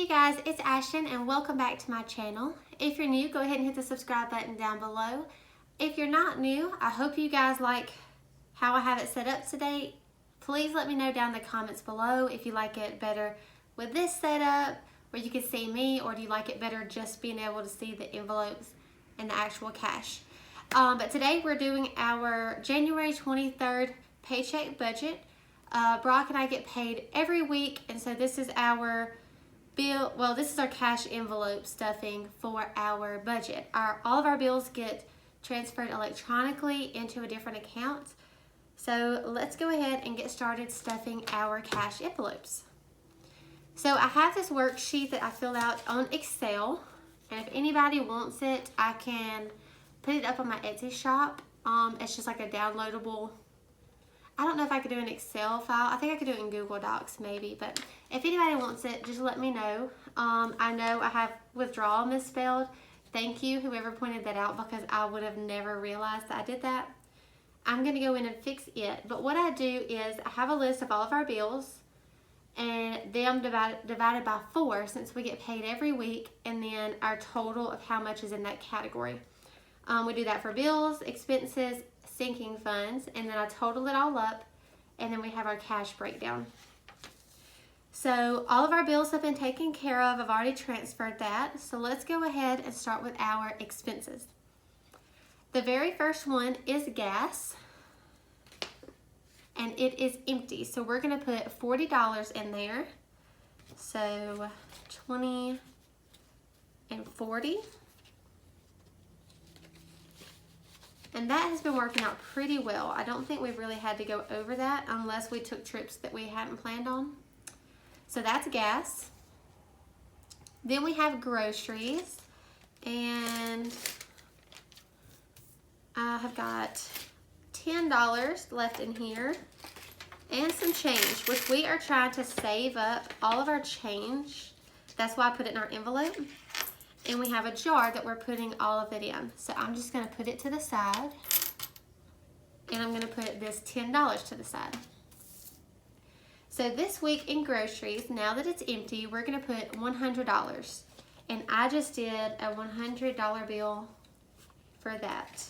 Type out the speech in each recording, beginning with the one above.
guys, it's Ashton and welcome back to my channel. If you're new, go ahead and hit the subscribe button down below. If you're not new, I hope you guys like how I have it set up today. Please let me know down in the comments below if you like it better with this setup where you can see me, or do you like it better just being able to see the envelopes and the actual cash. But today we're doing our January 23rd paycheck budget. Brock and I get paid every week, and so this is our bill. Well, this is our cash envelope stuffing for our budget. All of our bills get transferred electronically into a different account. So let's go ahead and get started stuffing our cash envelopes. So I have this worksheet that I filled out on Excel, and if anybody wants it, I can put it up on my Etsy shop. It's just like a downloadable. I don't know if I could do an Excel file. I think I could do it in Google Docs maybe, but if anybody wants it, just let me know. I know I have withdrawal misspelled. Thank you, whoever pointed that out, because I would have never realized that I did that. I'm gonna go in and fix it, but what I do is I have a list of all of our bills and them divided by 4 since we get paid every week, and then our total of how much is in that category. We do that for bills, expenses, sinking funds, and then I total it all up, and then we have our cash breakdown. So all of our bills have been taken care of. I've already transferred that. So let's go ahead and start with our expenses. The very first one is gas, and it is empty. So we're gonna put $40 in there. So 20 and 40. And that has been working out pretty well. I don't think we've really had to go over that unless we took trips that we hadn't planned on. So that's gas. Then we have groceries, and I have got $10 left in here and some change, which we are trying to save up all of our change. That's why I put it in our envelope. And we have a jar that we're putting all of it in. So I'm just gonna put it to the side, and I'm gonna put this $10 to the side. So this week in groceries, now that it's empty, we're gonna put $100. And I just did a $100 bill for that.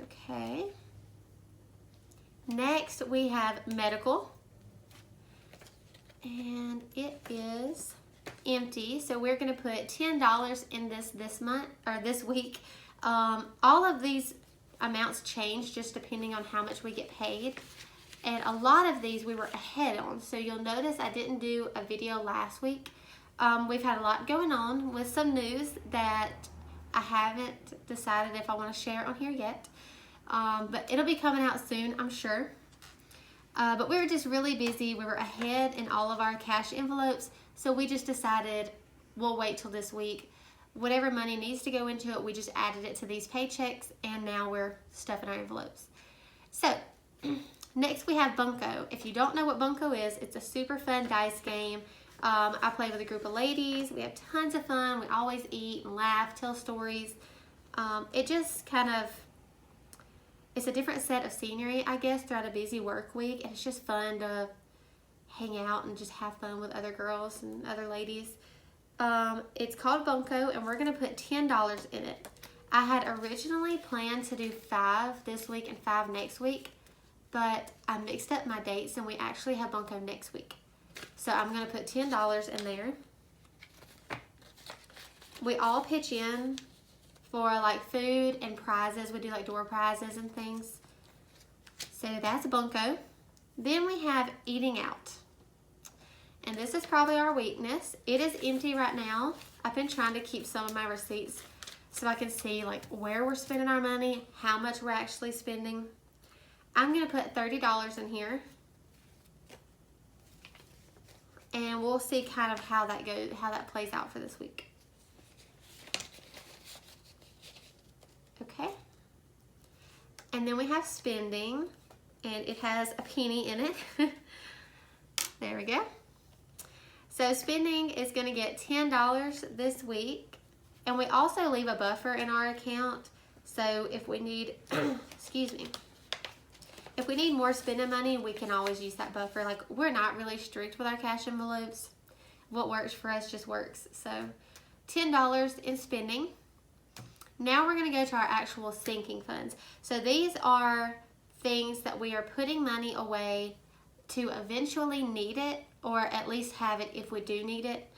Okay. Next we have medical, and it is empty, so we're going to put $10 in this month or this week. All of these amounts change just depending on how much we get paid, and a lot of these we were ahead on, so you'll notice I didn't do a video last week. We've had a lot going on with some news that I haven't decided if I want to share on here yet, but it'll be coming out soon, I'm sure. But we were just really busy. We were ahead in all of our cash envelopes, so we just decided we'll wait till this week. Whatever money needs to go into it, we just added it to these paychecks, and now we're stuffing our envelopes. So next we have Bunco. If you don't know what Bunco is, it's a super fun dice game. I play with a group of ladies. We have tons of fun. We always eat and laugh, tell stories. It just kind of, it's a different set of scenery, I guess, throughout a busy work week. And it's just fun to hang out and just have fun with other girls and other ladies. It's called Bunco, and we're going to put $10 in it. I had originally planned to do 5 this week and 5 next week, but I mixed up my dates, and we actually have Bunco next week. So I'm going to put $10 in there. We all pitch in for like food and prizes. We do like door prizes and things. So that's Bunco. Then we have eating out. And this is probably our weakness. It is empty right now. I've been trying to keep some of my receipts so I can see like where we're spending our money, how much we're actually spending. I'm gonna put $30 in here. And we'll see kind of how that goes, how that plays out for this week. Okay. And then we have spending, and it has a penny in it. There we go. So spending is going to get $10 this week, and we also leave a buffer in our account. So if we need, excuse me, if we need more spending money, we can always use that buffer. Like, we're not really strict with our cash envelopes. What works for us just works. So $10 in spending. Now we're going to go to our actual sinking funds. So these are things that we are putting money away to eventually need it, or at least have it if we do need it.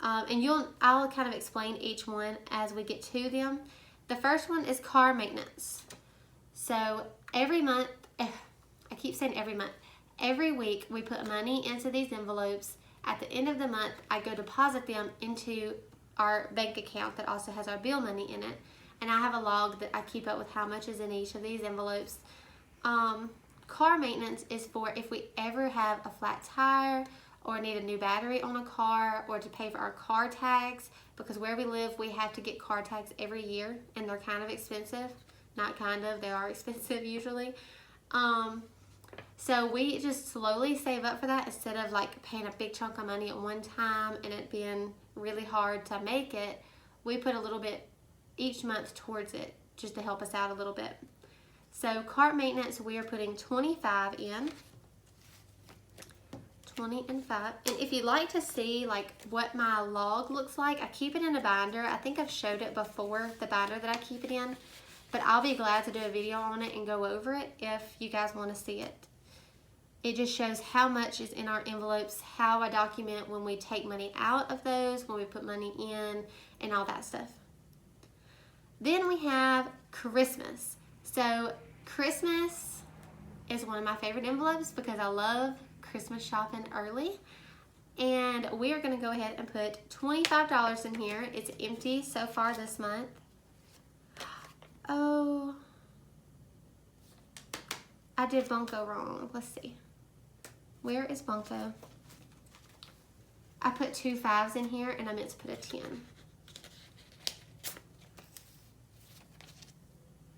And I'll kind of explain each one as we get to them. The first one is car maintenance. So every month, I keep saying every month, every week we put money into these envelopes. At the end of the month, I go deposit them into our bank account that also has our bill money in it. And I have a log that I keep up with how much is in each of these envelopes. Car maintenance is for if we ever have a flat tire or need a new battery on a car, or to pay for our car tags, because where we live we have to get car tags every year and they're kind of expensive. Not kind of, they are expensive usually. So we just slowly save up for that instead of like paying a big chunk of money at one time and it being really hard to make it. We put a little bit each month towards it just to help us out a little bit. So car maintenance, we are putting 25 in. 20 and 5. And if you'd like to see like what my log looks like, I keep it in a binder. I think I've showed it before, the binder that I keep it in, but I'll be glad to do a video on it and go over it if you guys want to see it. It just shows how much is in our envelopes, how I document when we take money out of those, when we put money in, and all that stuff. Then we have Christmas. So Christmas is one of my favorite envelopes because I love Christmas shopping early. And we are going to go ahead and put $25 in here. It's empty so far this month. Oh, I did Bunco wrong. Let's see. Where is Bunco? I put 2 5s in here and I meant to put a 10.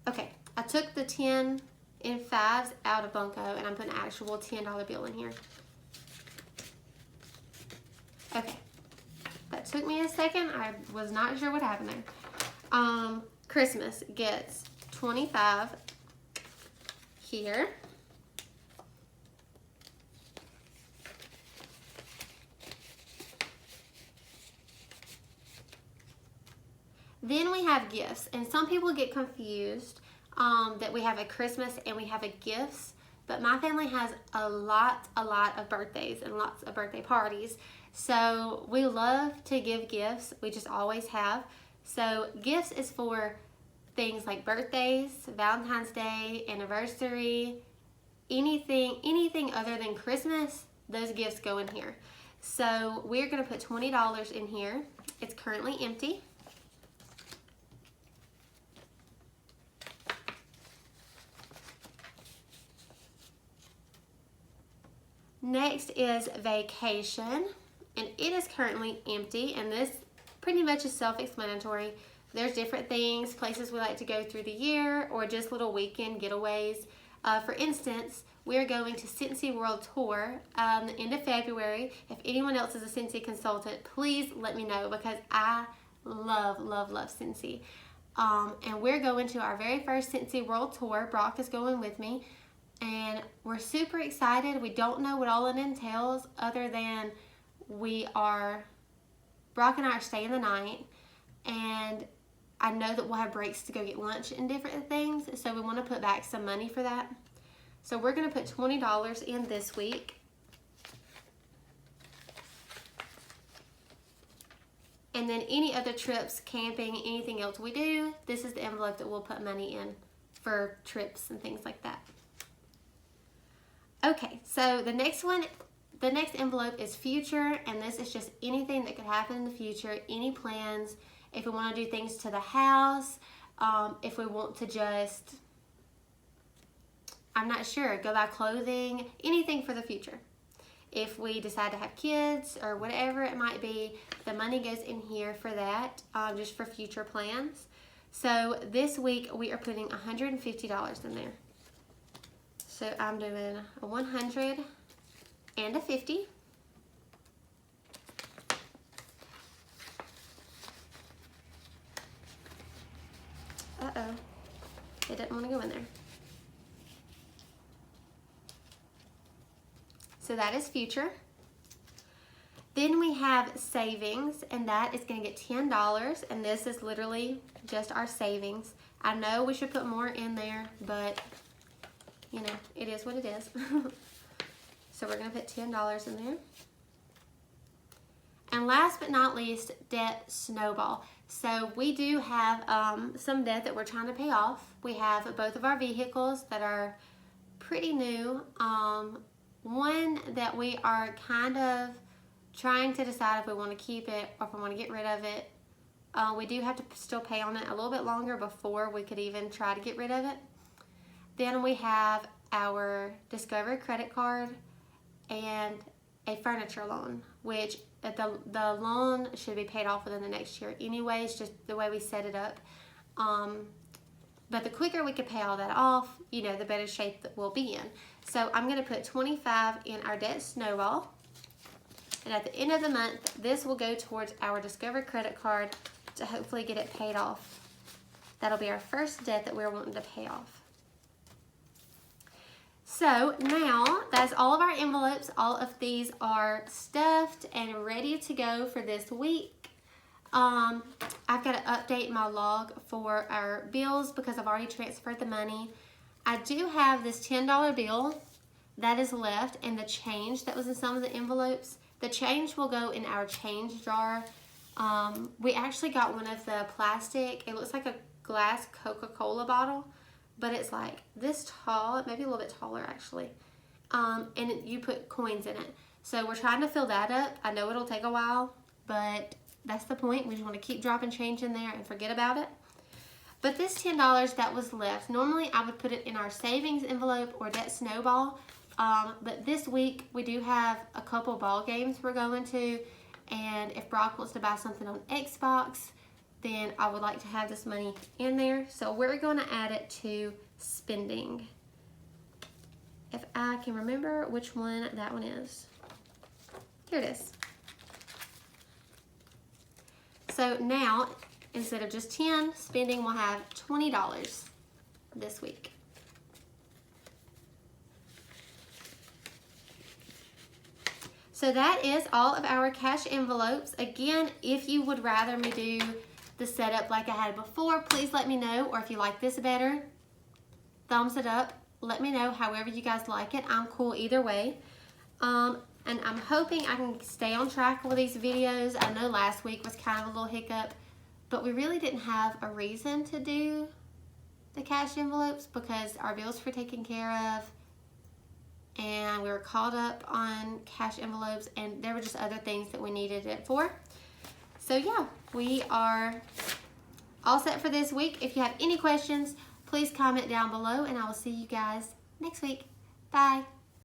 Okay, I took the 10 in 5s out of Bunco and I'm putting an actual $10 bill in here. Okay, that took me a second. I was not sure what happened there. Christmas gets 25 here. Then we have gifts, and some people get confused that we have a Christmas and we have a gifts, but my family has a lot of birthdays and lots of birthday parties, so we love to give gifts. We just always have. So gifts is for things like birthdays, Valentine's Day, anniversary, anything other than Christmas, those gifts go in here. So we're going to put $20 in here. It's currently empty. Next is vacation, and it is currently empty, and this pretty much is self-explanatory. There's different things, places we like to go through the year, or just little weekend getaways. For instance, we're going to Cincy World Tour the end of February. If anyone else is a Cincy consultant, please let me know because I love Cincy. And we're going to our very first Cincy World Tour. Brock is going with me. And we're super excited. We don't know what all it entails other than Brock and I are staying the night, and I know that we'll have breaks to go get lunch and different things, so we want to put back some money for that. So we're going to put $20 in this week. And then any other trips, camping, anything else we do, this is the envelope that we'll put money in for trips and things like that. Okay, so the next envelope is future, and this is just anything that could happen in the future, any plans, if we want to do things to the house, if we want to just, I'm not sure, go buy clothing, anything for the future. If we decide to have kids or whatever it might be, the money goes in here for that, just for future plans. So this week we are putting $150 in there. So I'm doing a 100 and a 50. Uh-oh, it didn't want to go in there. So that is future. Then we have savings, and that is going to get $10, and this is literally just our savings. I know we should put more in there, but you know, it is what it is. So we're going to put $10 in there. And last but not least, debt snowball. So we do have some debt that we're trying to pay off. We have both of our vehicles that are pretty new. One that we are kind of trying to decide if we want to keep it or if we want to get rid of it. We do have to still pay on it a little bit longer before we could even try to get rid of it. Then we have our Discover credit card and a furniture loan, which the loan should be paid off within the next year anyways, just the way we set it up. But the quicker we can pay all that off, you know, the better shape that we'll be in. So I'm going to put $25 in our debt snowball. And at the end of the month, this will go towards our Discover credit card to hopefully get it paid off. That'll be our first debt that we're wanting to pay off. So now that's all of our envelopes. All of these are stuffed and ready to go for this week. I've got to update my log for our bills because I've already transferred the money. I do have this $10 bill that is left and the change that was in some of the envelopes. The change will go in our change jar. We actually got one of the plastic, it looks like a glass Coca-Cola bottle, but it's like this tall, maybe a little bit taller actually. And you put coins in it. So we're trying to fill that up. I know it'll take a while, but that's the point. We just want to keep dropping change in there and forget about it. But this $10 that was left, normally I would put it in our savings envelope or debt snowball. But this week we do have a couple ball games we're going to, and if Brock wants to buy something on Xbox, then I would like to have this money in there. So we're going to add it to spending. If I can remember which one that one is. Here it is. So now, instead of just 10, spending will have $20 this week. So that is all of our cash envelopes. Again, if you would rather me do the setup like I had before, please let me know. Or if you like this better, thumbs it up. Let me know however you guys like it. I'm cool either way. And I'm hoping I can stay on track with these videos. I know last week was kind of a little hiccup, but we really didn't have a reason to do the cash envelopes because our bills were taken care of and we were caught up on cash envelopes and there were just other things that we needed it for. So yeah, we are all set for this week. If you have any questions, please comment down below and I will see you guys next week. Bye.